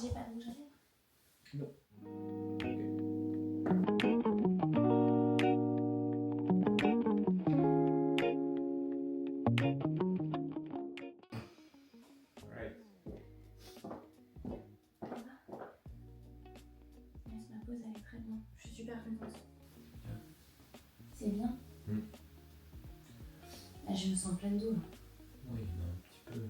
J'ai pas de rouge à lèvres. Non. Right. Ma pose elle est très bien. Je suis super contente. C'est bien. Là, je me sens pleine d'eau. Là. Oui, mais un petit peu.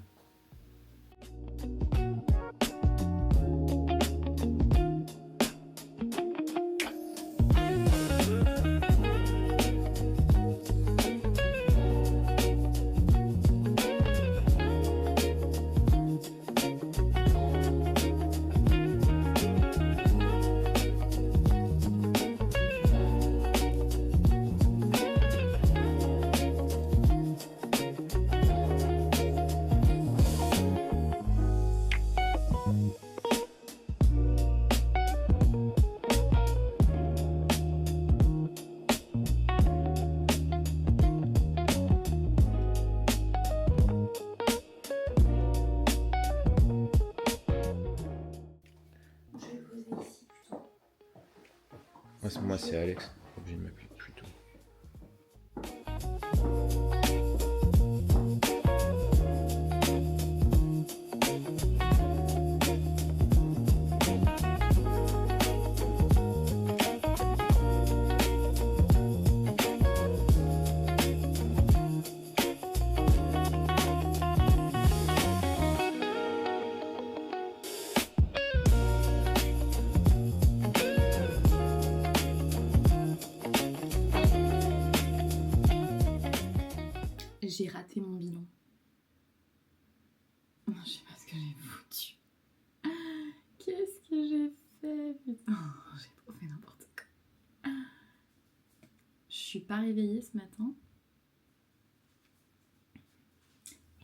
Moi, c'est Alex. Obligé de m'appuyer plutôt. J'ai raté mon bilan. Je sais pas ce que j'ai foutu. Qu'est-ce que j'ai fait, putain. J'ai trop fait n'importe quoi. Je suis pas réveillée ce matin.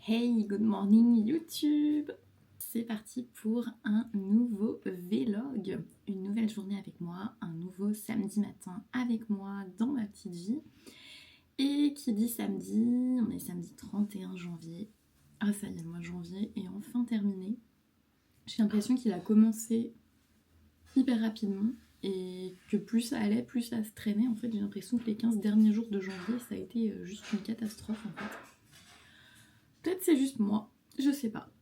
Hey, good morning YouTube. C'est parti pour un nouveau vlog. Une nouvelle journée avec moi, un nouveau samedi matin avec moi dans ma petite vie. Et qui dit samedi, on est samedi 31 janvier. Ah ça y est, le mois de janvier est enfin terminé. J'ai l'impression qu'il a commencé hyper rapidement et que plus ça allait, plus ça se traînait. En fait, j'ai l'impression que les 15 derniers jours de janvier, ça a été juste une catastrophe en fait. Peut-être c'est juste moi, je sais pas.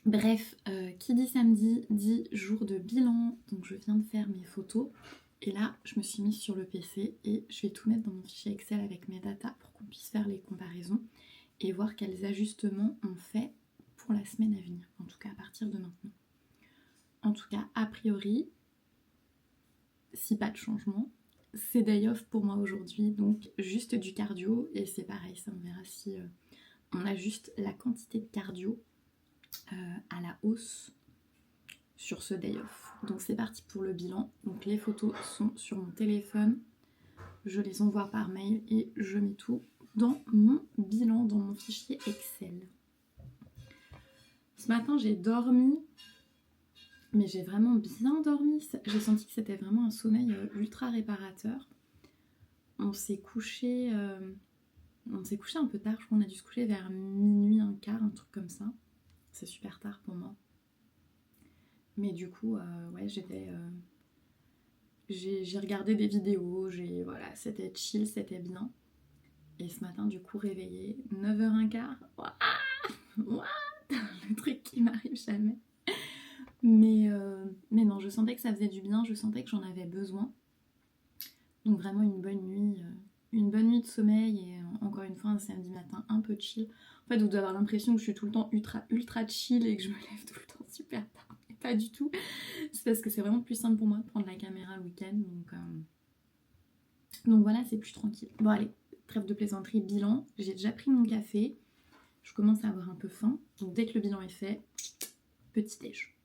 Bref, qui dit samedi dit jour de bilan. Donc je viens de faire mes photos. Et là, je me suis mise sur le PC et je vais tout mettre dans mon fichier Excel avec mes datas pour qu'on puisse faire les comparaisons et voir quels ajustements on fait pour la semaine à venir, en tout cas à partir de maintenant. En tout cas, a priori, si pas de changement, c'est day off pour moi aujourd'hui, donc juste du cardio et c'est pareil, ça on verra si on ajuste la quantité de cardio à la hausse sur ce day off. Donc c'est parti pour le bilan. Donc les photos sont sur mon téléphone. Je les envoie par mail et je mets tout dans mon bilan, dans mon fichier Excel. Ce matin j'ai dormi, mais j'ai vraiment bien dormi. J'ai senti que c'était vraiment un sommeil ultra réparateur. On s'est couché un peu tard, je crois qu'on a dû se coucher vers minuit, un quart, un truc comme ça. C'est super tard pour moi. Mais du coup, ouais, j'ai regardé des vidéos, voilà, c'était chill, c'était bien. Et ce matin, du coup, réveillée, 9h15, what le truc qui m'arrive jamais. Mais non, je sentais que ça faisait du bien, je sentais que j'en avais besoin. Donc vraiment une bonne nuit de sommeil et encore une fois un samedi matin un peu chill. En fait, vous devez avoir l'impression que je suis tout le temps ultra chill et que je me lève tout le temps super tard. Mais pas du tout. C'est parce que c'est vraiment plus simple pour moi de prendre la caméra le week-end. Donc voilà, c'est plus tranquille. Bon allez, trêve de plaisanterie, bilan. J'ai déjà pris mon café. Je commence à avoir un peu faim. Donc dès que le bilan est fait, petit déj.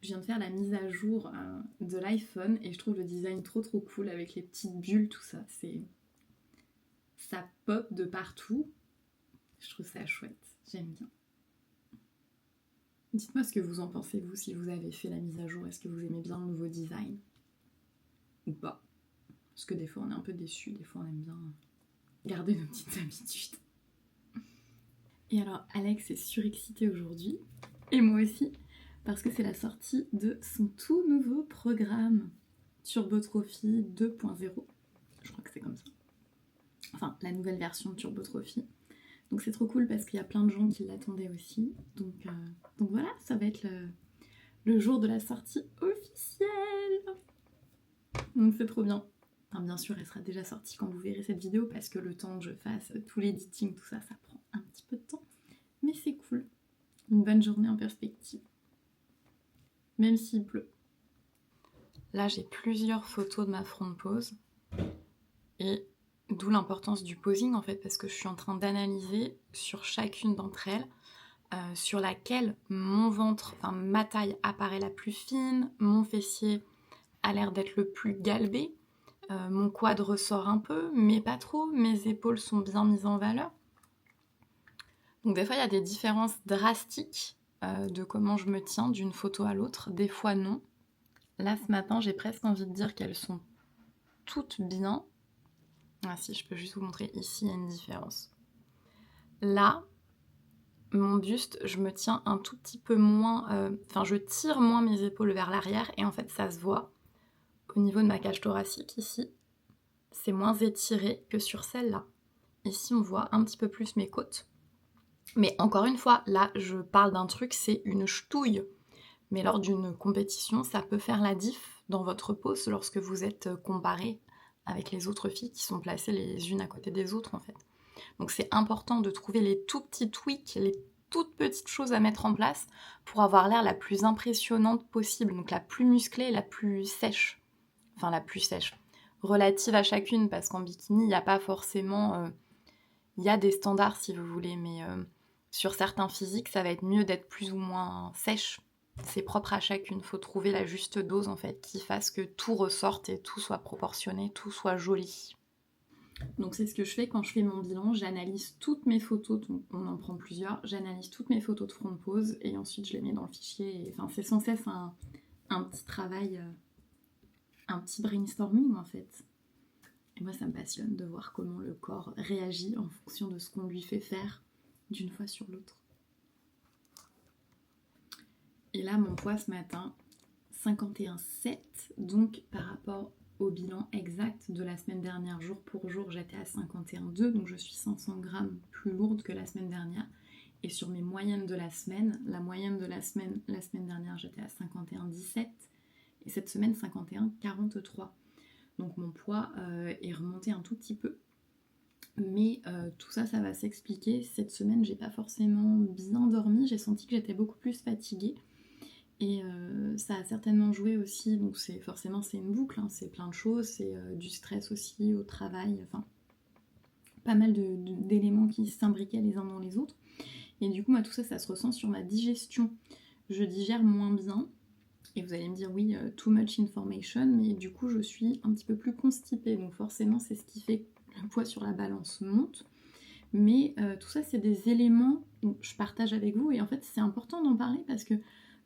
Je viens de faire la mise à jour de l'iPhone et je trouve le design trop cool avec les petites bulles, tout ça. Ça pop de partout. Je trouve ça chouette, j'aime bien. Dites-moi ce que vous en pensez, vous, si vous avez fait la mise à jour. Est-ce que vous aimez bien le nouveau design ou pas? Parce que des fois on est un peu déçus, des fois on aime bien garder nos petites habitudes. Et alors Alex est surexcité aujourd'hui Et moi aussi, parce que c'est la sortie de son tout nouveau programme Turbo Trophy 2.0. Je crois que c'est comme ça. Enfin, la nouvelle version de Turbo Trophy. Donc c'est trop cool parce qu'il y a plein de gens qui l'attendaient aussi. Donc voilà, ça va être le jour de la sortie officielle. Donc c'est trop bien. Enfin, bien sûr, elle sera déjà sortie quand vous verrez cette vidéo parce que le temps que je fasse tout l'editing, tout ça, ça prend un petit peu de temps. Mais c'est cool. Une bonne journée en perspective. Même s'il pleut. Là, j'ai plusieurs photos de ma front pose. Et d'où l'importance du posing en fait, parce que je suis en train d'analyser sur chacune d'entre elles sur laquelle mon ventre, enfin ma taille apparaît la plus fine, mon fessier a l'air d'être le plus galbé, mon quad ressort un peu, mais pas trop, mes épaules sont bien mises en valeur. Donc des fois il y a des différences drastiques de comment je me tiens d'une photo à l'autre, des fois non. Là ce matin j'ai presque envie de dire qu'elles sont toutes bien. Ah si, je peux juste vous montrer ici, il y a une différence. Là, mon buste, je me tiens un tout petit peu moins... je tire moins mes épaules vers l'arrière et en fait, ça se voit au niveau de ma cage thoracique ici. C'est moins étiré que sur celle-là. Ici, on voit un petit peu plus mes côtes. Mais encore une fois, là, je parle d'un truc, c'est une ch'touille. Mais lors d'une compétition, ça peut faire la diff dans votre pose lorsque vous êtes comparé avec les autres filles qui sont placées les unes à côté des autres en fait. Donc c'est important de trouver les tout petits tweaks, les toutes petites choses à mettre en place pour avoir l'air la plus impressionnante possible, donc la plus musclée et la plus sèche. Enfin la plus sèche. Relative à chacune, parce qu'en bikini, il n'y a pas forcément... Il y a des standards si vous voulez, mais sur certains physiques, ça va être mieux d'être plus ou moins sèche. C'est propre à chacune, faut trouver la juste dose en fait, qui fasse que tout ressorte et tout soit proportionné, tout soit joli. Donc c'est ce que je fais quand je fais mon bilan, j'analyse toutes mes photos, donc on en prend plusieurs, j'analyse toutes mes photos de front pose et ensuite je les mets dans le fichier. Enfin c'est sans cesse un petit travail, un petit brainstorming en fait. Et moi ça me passionne de voir comment le corps réagit en fonction de ce qu'on lui fait faire d'une fois sur l'autre. Et là mon poids ce matin, 51,7, donc par rapport au bilan exact de la semaine dernière, jour pour jour, j'étais à 51,2, donc je suis 500 grammes plus lourde que la semaine dernière. Et sur mes moyennes de la semaine, la moyenne de la semaine dernière, j'étais à 51,17, et cette semaine, 51,43. Donc mon poids est remonté un tout petit peu. Mais tout ça, ça va s'expliquer. Cette semaine, j'ai pas forcément bien dormi, j'ai senti que j'étais beaucoup plus fatiguée. Et ça a certainement joué aussi, donc forcément c'est une boucle, hein, c'est plein de choses, c'est du stress aussi au travail, enfin pas mal d'éléments qui s'imbriquaient les uns dans les autres. Et du coup, moi, tout ça, ça se ressent sur ma digestion. Je digère moins bien, et vous allez me dire oui, too much information, mais du coup je suis un petit peu plus constipée, donc forcément c'est ce qui fait que le poids sur la balance monte. Mais tout ça, c'est des éléments que je partage avec vous, et en fait c'est important d'en parler parce que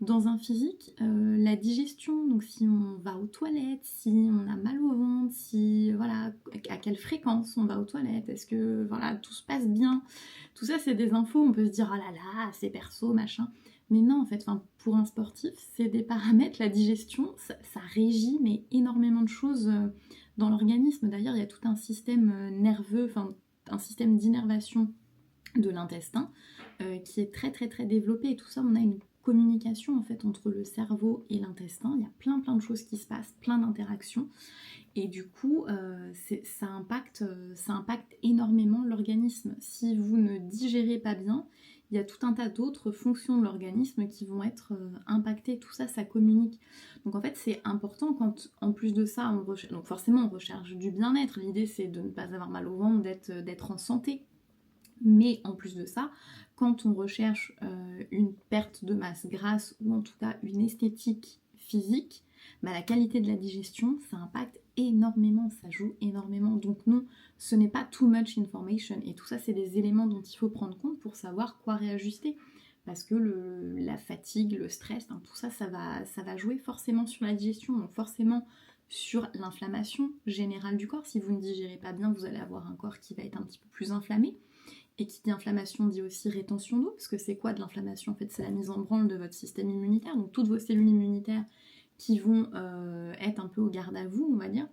dans un physique, la digestion, donc si on va aux toilettes, si on a mal au ventre, si voilà, à quelle fréquence on va aux toilettes, est-ce que voilà, tout se passe bien, tout ça c'est des infos, on peut se dire ah là là, c'est perso, machin. Mais non, en fait, pour un sportif, c'est des paramètres, la digestion, ça régit mais énormément de choses dans l'organisme. D'ailleurs, il y a tout un système nerveux, enfin un système d'innervation de l'intestin qui est très très très développé, et tout ça, on a une communication en fait entre le cerveau et l'intestin. Il y a plein de choses qui se passent, plein d'interactions, et du coup ça impacte énormément l'organisme. Si vous ne digérez pas bien, il y a tout un tas d'autres fonctions de l'organisme qui vont être impactées. Tout ça, ça communique. Donc en fait, c'est important quand, en plus de ça, donc forcément on recherche du bien-être. L'idée, c'est de ne pas avoir mal au ventre, d'être en santé. Mais en plus de ça, quand on recherche une perte de masse grasse ou en tout cas une esthétique physique, la qualité de la digestion, ça impacte énormément, ça joue énormément. Donc non, ce n'est pas too much information. Et tout ça, c'est des éléments dont il faut prendre compte pour savoir quoi réajuster. Parce que la fatigue, le stress, tout ça, ça va jouer forcément sur la digestion, donc forcément sur l'inflammation générale du corps. Si vous ne digérez pas bien, vous allez avoir un corps qui va être un petit peu plus inflammé. Et qui dit inflammation dit aussi rétention d'eau, parce que c'est quoi de l'inflammation? En fait, c'est la mise en branle de votre système immunitaire, donc toutes vos cellules immunitaires qui vont être un peu au garde à vous, on va dire.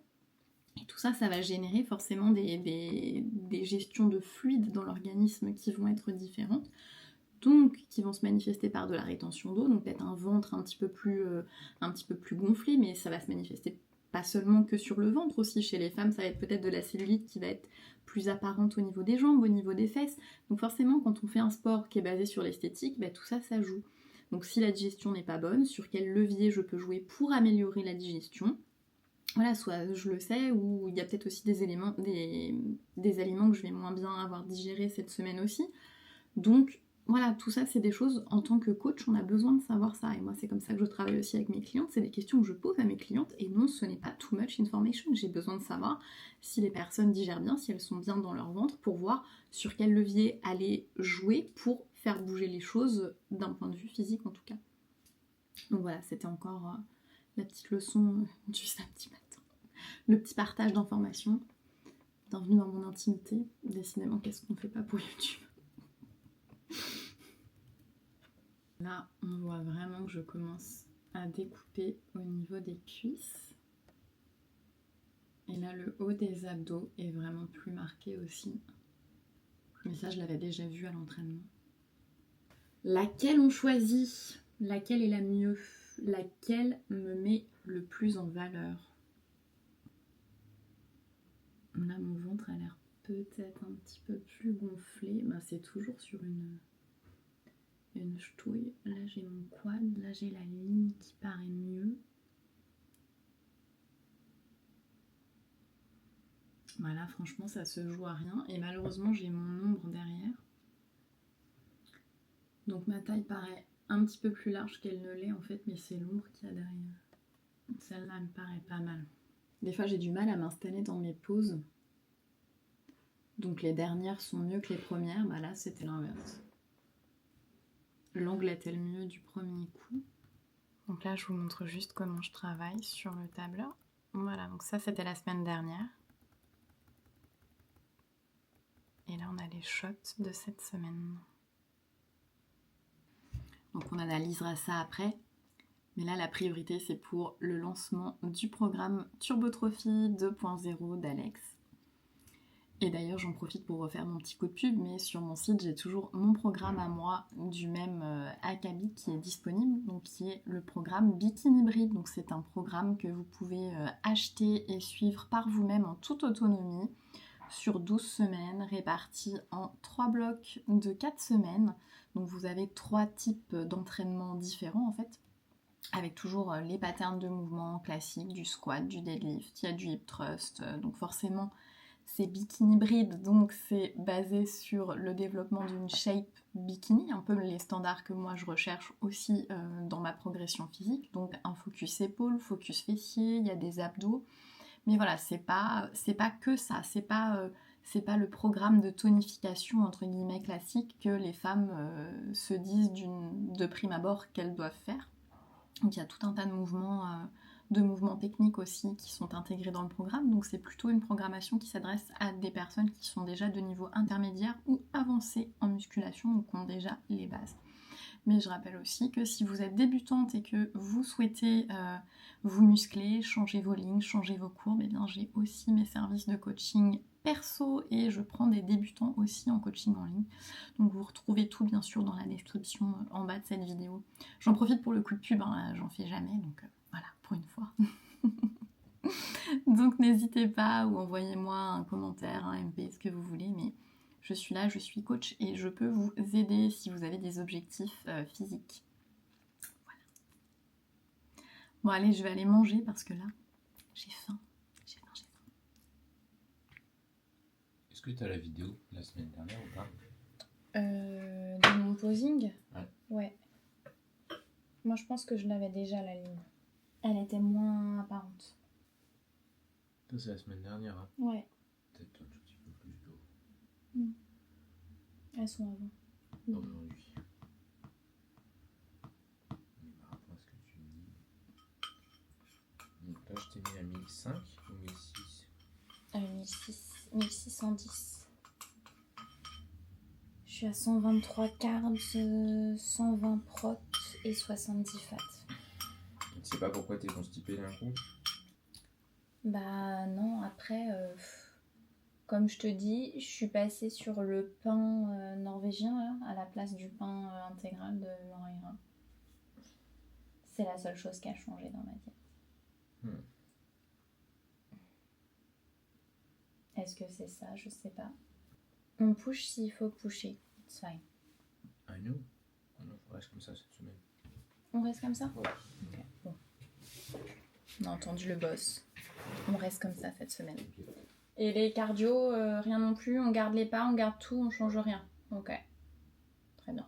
Et tout ça, ça va générer forcément des gestions de fluides dans l'organisme qui vont être différentes, donc qui vont se manifester par de la rétention d'eau, donc peut-être un ventre un petit peu plus gonflé, mais ça va se manifester pas seulement que sur le ventre aussi. Chez les femmes, ça va être peut-être de la cellulite qui va être plus apparente au niveau des jambes, au niveau des fesses. Donc forcément, quand on fait un sport qui est basé sur l'esthétique, tout ça, ça joue. Donc si la digestion n'est pas bonne, sur quel levier je peux jouer pour améliorer la digestion? Voilà, soit je le sais, ou il y a peut-être aussi des aliments que je vais moins bien avoir digérés cette semaine aussi. Donc voilà, tout ça, c'est des choses, en tant que coach, on a besoin de savoir ça. Et moi, c'est comme ça que je travaille aussi avec mes clientes. C'est des questions que je pose à mes clientes. Et non, ce n'est pas too much information. J'ai besoin de savoir si les personnes digèrent bien, si elles sont bien dans leur ventre, pour voir sur quel levier aller jouer pour faire bouger les choses d'un point de vue physique, en tout cas. Donc voilà, c'était encore la petite leçon du samedi matin. Le petit partage d'informations. Bienvenue dans mon intimité. Décidément, qu'est-ce qu'on ne fait pas pour YouTube? Là, on voit vraiment que je commence à découper au niveau des cuisses. Et là, le haut des abdos est vraiment plus marqué aussi. Mais ça, je l'avais déjà vu à l'entraînement. Laquelle on choisit? Laquelle est la mieux? Laquelle me met le plus en valeur? Là, mon ventre a l'air peut-être un petit peu plus gonflé. C'est toujours sur une ch'touille. Là, j'ai mon quad. Là, j'ai la ligne qui paraît mieux. Voilà, franchement, ça se joue à rien. Et malheureusement, j'ai mon ombre derrière. Donc, ma taille paraît un petit peu plus large qu'elle ne l'est, en fait. Mais c'est l'ombre qu'il y a derrière. Celle-là me paraît pas mal. Des fois, j'ai du mal à m'installer dans mes poses. Donc, les dernières sont mieux que les premières. Là, c'était l'inverse. L'angle est-elle mieux du premier coup? Donc là, je vous montre juste comment je travaille sur le tableau. Voilà, donc ça, c'était la semaine dernière. Et là, on a les shots de cette semaine. Donc, on analysera ça après. Mais là, la priorité, c'est pour le lancement du programme Turbotrophie 2.0 d'Alex. Et d'ailleurs, j'en profite pour refaire mon petit coup de pub, mais sur mon site, j'ai toujours mon programme à moi du même acabit qui est disponible, donc qui est le programme Bikini Bride. Donc c'est un programme que vous pouvez acheter et suivre par vous-même en toute autonomie sur 12 semaines, répartis en 3 blocs de 4 semaines. Donc vous avez 3 types d'entraînements différents en fait, avec toujours les patterns de mouvement classiques, du squat, du deadlift, il y a du hip thrust, donc forcément c'est Bikini Bride, donc c'est basé sur le développement d'une shape bikini, un peu les standards que moi je recherche aussi dans ma progression physique, donc un focus épaule, focus fessier, il y a des abdos, mais voilà, c'est pas que ça, c'est pas le programme de tonification entre guillemets classique que les femmes se disent de prime abord qu'elles doivent faire. Donc il y a tout un tas de mouvements techniques aussi qui sont intégrés dans le programme, donc c'est plutôt une programmation qui s'adresse à des personnes qui sont déjà de niveau intermédiaire ou avancé en musculation, ou qui ont déjà les bases. Mais je rappelle aussi que si vous êtes débutante et que vous souhaitez vous muscler, changer vos lignes, changer vos courbes, eh bien j'ai aussi mes services de coaching perso et je prends des débutants aussi en coaching en ligne. Donc vous retrouvez tout bien sûr dans la description en bas de cette vidéo. J'en profite pour le coup de pub, j'en fais jamais, donc voilà, pour une fois. Donc n'hésitez pas, ou envoyez-moi un commentaire, un MP, ce que vous voulez, mais je suis là, je suis coach et je peux vous aider si vous avez des objectifs physiques. Voilà. Bon allez, je vais aller manger parce que là, j'ai faim. Est-ce que tu as la vidéo la semaine dernière ou pas? De mon posing? Ouais. Moi, je pense que je l'avais déjà, la ligne. Elle était moins apparente. Ça, c'est la semaine dernière. Hein. Ouais. Peut-être un tout petit peu plus d'eau. Elles sont avant. Aujourd'hui. Mais par rapport à ce que tu me dis. Donc là, je t'ai mis à 1005 ou 1006? 1610. suis à 123 carbs, 120 prot et 70 fat. Tu sais pas pourquoi t'es constipé d'un coup? Bah non, après, comme je te dis, je suis passée sur le pain norvégien là, à la place du pain intégral de Lorena. C'est la seule chose qui a changé dans ma diète. Est-ce que c'est ça? Je sais pas. On push s'il faut pusher. It's fine. I know. On reste comme ça cette semaine. On reste comme ça? Ouais. Ok, bon. On a entendu le boss. On reste comme ça cette semaine. Ok. Et les cardio, rien non plus. On garde les pas, on garde tout, on change rien. Ok. Très bien.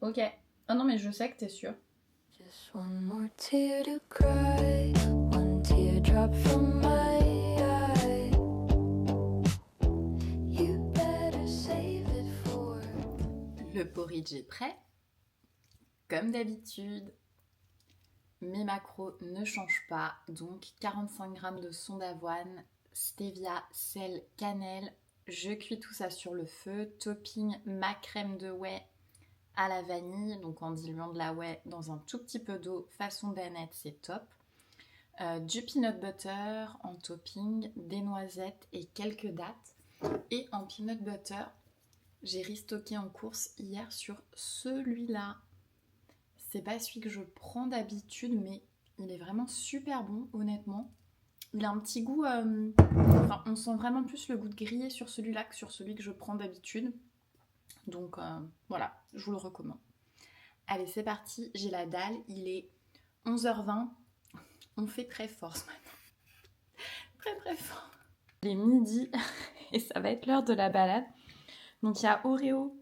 Ok. Ah non, mais je sais que t'es sûre. Just one more tear to cry, one teardrop from my eye. You better save it for. Le porridge est prêt. Comme d'habitude, mes macros ne changent pas. Donc 45 g de son d'avoine, stevia, sel, cannelle. Je cuis tout ça sur le feu. Topping ma crème de whey à la vanille, donc en diluant de la whey dans un tout petit peu d'eau façon danette, c'est top. Du peanut butter en topping, des noisettes et quelques dattes. Et en peanut butter, j'ai restocké en course hier sur celui-là. C'est pas celui que je prends d'habitude, mais il est vraiment super bon, honnêtement. Il a un petit goût... Enfin, on sent vraiment plus le goût de grillé sur celui-là que sur celui que je prends d'habitude. Donc voilà, je vous le recommande. Allez, c'est parti, j'ai la dalle, il est 11h20. On fait très fort ce matin. Très très fort. Il est midi et ça va être l'heure de la balade. Donc il y a Oreo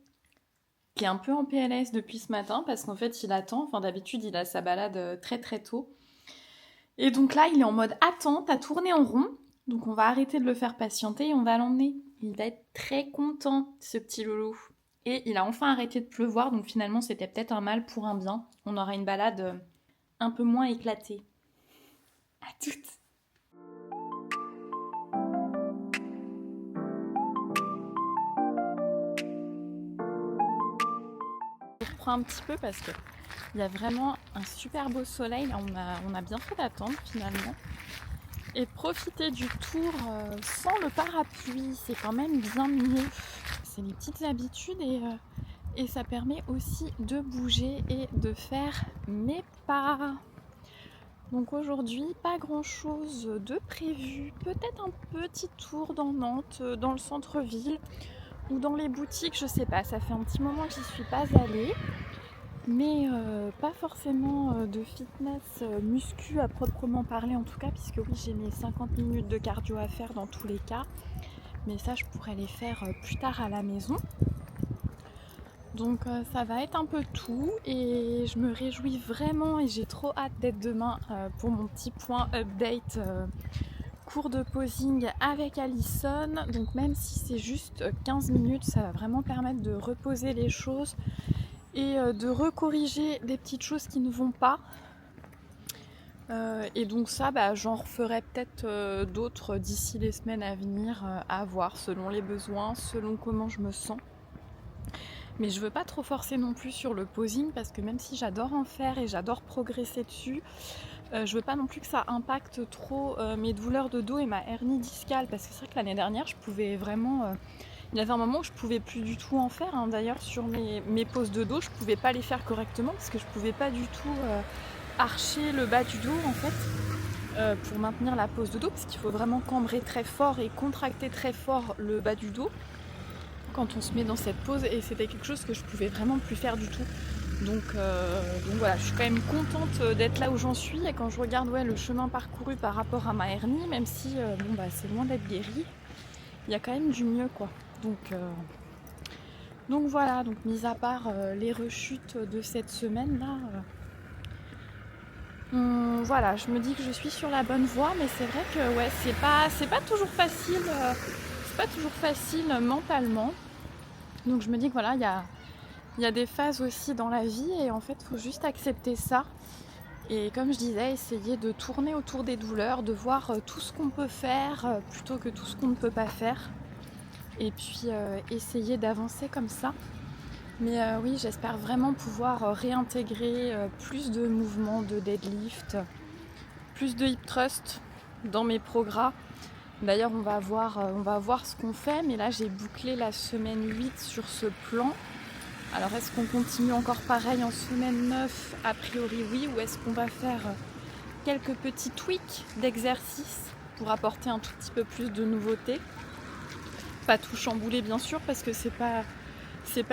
qui est un peu en PLS depuis ce matin parce qu'en fait il attend. Enfin d'habitude il a sa balade très très tôt. Et donc là il est en mode attente à tourner en rond. Donc on va arrêter de le faire patienter et on va l'emmener. Il va être très content ce petit loulou. Et il a enfin arrêté de pleuvoir, donc finalement c'était peut-être un mal pour un bien. On aura une balade un peu moins éclatée. À toutes! Je reprends un petit peu parce que il y a vraiment un super beau soleil. Là, on a bien fait d'attendre finalement. Et profiter du tour sans le parapluie, c'est quand même bien mieux. C'est les petites habitudes et ça permet aussi de bouger et de faire mes pas. Donc aujourd'hui, pas grand chose de prévu. Peut-être un petit tour dans Nantes, dans le centre-ville ou dans les boutiques, je sais pas. Ça fait un petit moment que j'y suis pas allée. Mais pas forcément de fitness muscu à proprement parler en tout cas, puisque oui, j'ai mes 50 minutes de cardio à faire dans tous les cas. Mais ça, je pourrais les faire plus tard à la maison. Donc ça va être un peu tout et je me réjouis vraiment et j'ai trop hâte d'être demain pour mon petit point update cours de posing avec Alison. Donc même si c'est juste 15 minutes, ça va vraiment permettre de reposer les choses et de recorriger des petites choses qui ne vont pas. Et donc ça, j'en referai peut-être d'autres d'ici les semaines à venir, à voir selon les besoins, selon comment je me sens. Mais je veux pas trop forcer non plus sur le posing parce que même si j'adore en faire et j'adore progresser dessus, je veux pas non plus que ça impacte trop mes douleurs de dos et ma hernie discale, parce que c'est vrai que l'année dernière je pouvais vraiment... il y avait un moment où je pouvais plus du tout en faire, hein. D'ailleurs sur mes poses de dos je pouvais pas les faire correctement parce que je pouvais pas du tout archer le bas du dos en fait pour maintenir la pose de dos, parce qu'il faut vraiment cambrer très fort et contracter très fort le bas du dos quand on se met dans cette pose, et c'était quelque chose que je pouvais vraiment plus faire du tout. Donc voilà, je suis quand même contente d'être là où j'en suis, et quand je regarde le chemin parcouru par rapport à ma hernie, même si c'est loin d'être guéri, il y a quand même du mieux quoi. Donc voilà, donc mis à part les rechutes de cette semaine là, voilà, je me dis que je suis sur la bonne voie, mais c'est vrai que c'est pas toujours facile. C'est pas toujours facile mentalement, donc je me dis que voilà, il y a des phases aussi dans la vie et en fait il faut juste accepter ça, et comme je disais, essayer de tourner autour des douleurs, de voir tout ce qu'on peut faire plutôt que tout ce qu'on ne peut pas faire. et puis essayer d'avancer comme ça. Mais oui, j'espère vraiment pouvoir réintégrer plus de mouvements de deadlift, plus de hip thrust dans mes progrès. D'ailleurs, on va voir ce qu'on fait, mais là j'ai bouclé la semaine 8 sur ce plan. Alors est-ce qu'on continue encore pareil en semaine 9? A priori oui, ou est-ce qu'on va faire quelques petits tweaks d'exercices pour apporter un tout petit peu plus de nouveauté? Pas tout chambouler bien sûr, parce que c'est pas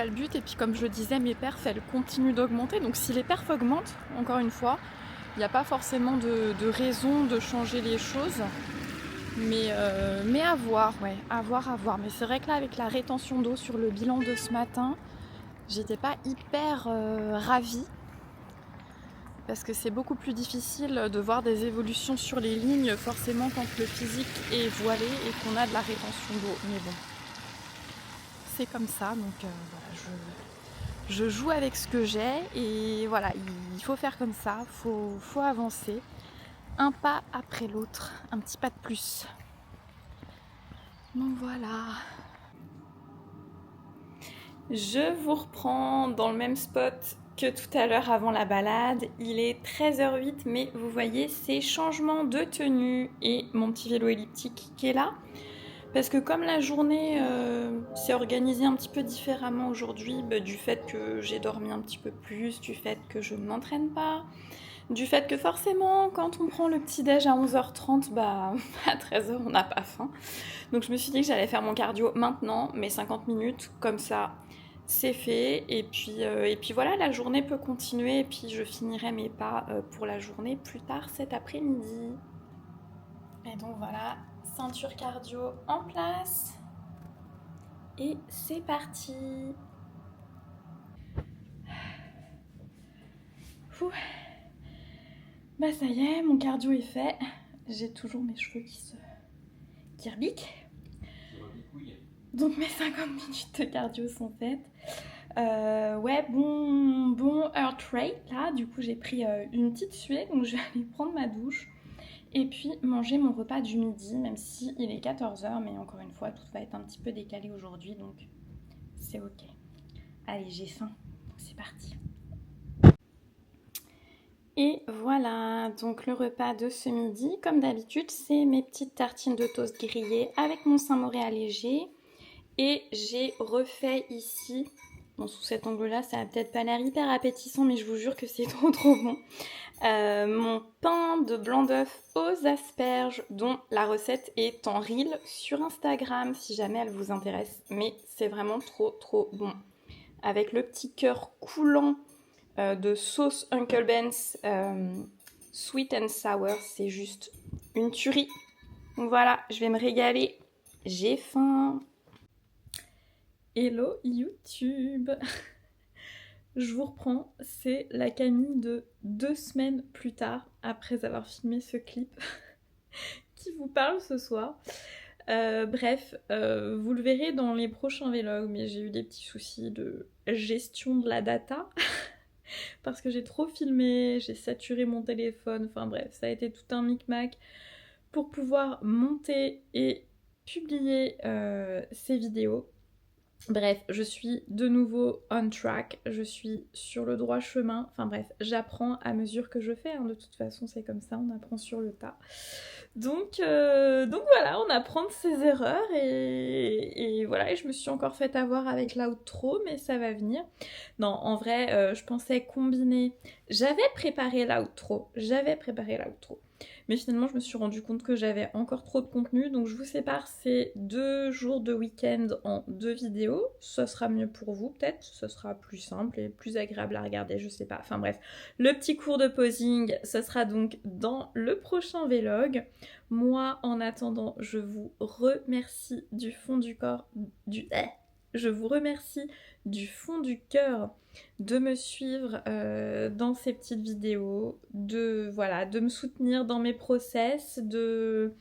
le but. Et puis comme je le disais, mes perfs elles continuent d'augmenter, donc si les perfs augmentent, encore une fois, il n'y a pas forcément de raison de changer les choses. Mais à voir, ouais, à voir. Mais c'est vrai que là, avec la rétention d'eau sur le bilan de ce matin, j'étais pas hyper ravie. Parce que c'est beaucoup plus difficile de voir des évolutions sur les lignes, forcément quand le physique est voilé et qu'on a de la rétention d'eau. Mais bon, c'est comme ça, donc voilà, je joue avec ce que j'ai et voilà, il faut faire comme ça, faut avancer. Un pas après l'autre, un petit pas de plus. Donc voilà. Je vous reprends dans le même spot que tout à l'heure avant la balade. Il est 13h08, mais vous voyez ces changements de tenue et mon petit vélo elliptique qui est là. Parce que comme la journée s'est organisée un petit peu différemment aujourd'hui, du fait que j'ai dormi un petit peu plus, du fait que je ne m'entraîne pas, du fait que forcément quand on prend le petit déj à 11h30, à 13h on n'a pas faim. Donc je me suis dit que j'allais faire mon cardio maintenant, mes 50 minutes, comme ça c'est fait. Et puis voilà, la journée peut continuer et puis je finirai mes pas pour la journée plus tard cet après-midi. Et donc voilà, ceinture cardio en place. Et c'est parti. Ouh. Ça y est, mon cardio est fait. J'ai toujours mes cheveux qui rebiquent. Donc mes 50 minutes de cardio sont faites. Ouais, bon heart rate là. Du coup j'ai pris une petite suée, donc je vais aller prendre ma douche. Et puis manger mon repas du midi, même si il est 14h, mais encore une fois tout va être un petit peu décalé aujourd'hui, donc c'est ok. Allez, j'ai faim, c'est parti. Et voilà, donc le repas de ce midi, comme d'habitude, c'est mes petites tartines de toast grillées avec mon Saint-Moré allégé. Et j'ai refait ici, bon sous cet angle-là, ça a peut-être pas l'air hyper appétissant, mais je vous jure que c'est trop bon. Mon pain de blanc d'œuf aux asperges, dont la recette est en reel sur Instagram si jamais elle vous intéresse. Mais c'est vraiment trop bon. Avec le petit cœur coulant de sauce Uncle Ben's sweet and sour, c'est juste une tuerie. Donc voilà, je vais me régaler. J'ai faim. Hello YouTube. Je vous reprends, c'est la Camille de 2 semaines plus tard, après avoir filmé ce clip, qui vous parle ce soir. Bref, vous le verrez dans les prochains vlogs, mais j'ai eu des petits soucis de gestion de la data, parce que j'ai trop filmé, j'ai saturé mon téléphone, enfin bref, ça a été tout un micmac pour pouvoir monter et publier ces vidéos. Bref, je suis de nouveau on track, je suis sur le droit chemin, enfin bref, j'apprends à mesure que je fais, de toute façon c'est comme ça, on apprend sur le tas. Donc voilà, on apprend de ses erreurs et voilà, et je me suis encore fait avoir avec l'outro, mais ça va venir. Non, en vrai, je pensais combiner, j'avais préparé l'outro, mais finalement, je me suis rendu compte que j'avais encore trop de contenu, donc je vous sépare ces 2 jours de week-end en 2 vidéos. Ce sera mieux pour vous, peut-être. Ce sera plus simple et plus agréable à regarder, je sais pas. Enfin bref, le petit cours de posing, ce sera donc dans le prochain vlog. Moi, en attendant, je vous remercie du fond du corps... Je vous remercie du fond du cœur de me suivre dans ces petites vidéos, de me soutenir dans mes process, que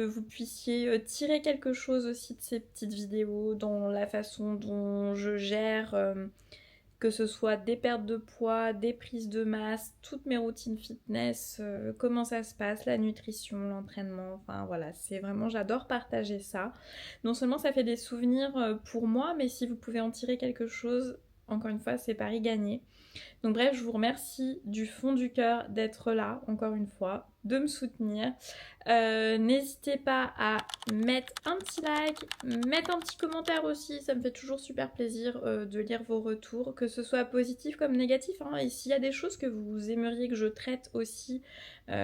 vous puissiez tirer quelque chose aussi de ces petites vidéos dans la façon dont je gère que ce soit des pertes de poids, des prises de masse, toutes mes routines fitness, comment ça se passe, la nutrition, l'entraînement, enfin voilà, c'est vraiment, j'adore partager ça. Non seulement ça fait des souvenirs pour moi, mais si vous pouvez en tirer quelque chose, encore une fois, c'est pari gagné. Donc bref, je vous remercie du fond du cœur d'être là, encore une fois, de me soutenir. N'hésitez pas à mettre un petit like, mettre un petit commentaire aussi, ça me fait toujours super plaisir de lire vos retours, que ce soit positif comme négatif, hein. Et s'il y a des choses que vous aimeriez que je traite aussi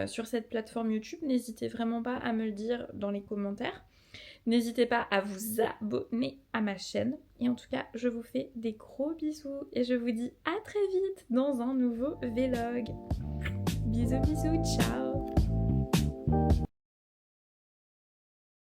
sur cette plateforme YouTube, n'hésitez vraiment pas à me le dire dans les commentaires. N'hésitez pas à vous abonner à ma chaîne. Et en tout cas, je vous fais des gros bisous et je vous dis à très vite dans un nouveau vlog. Bisous, bisous, ciao!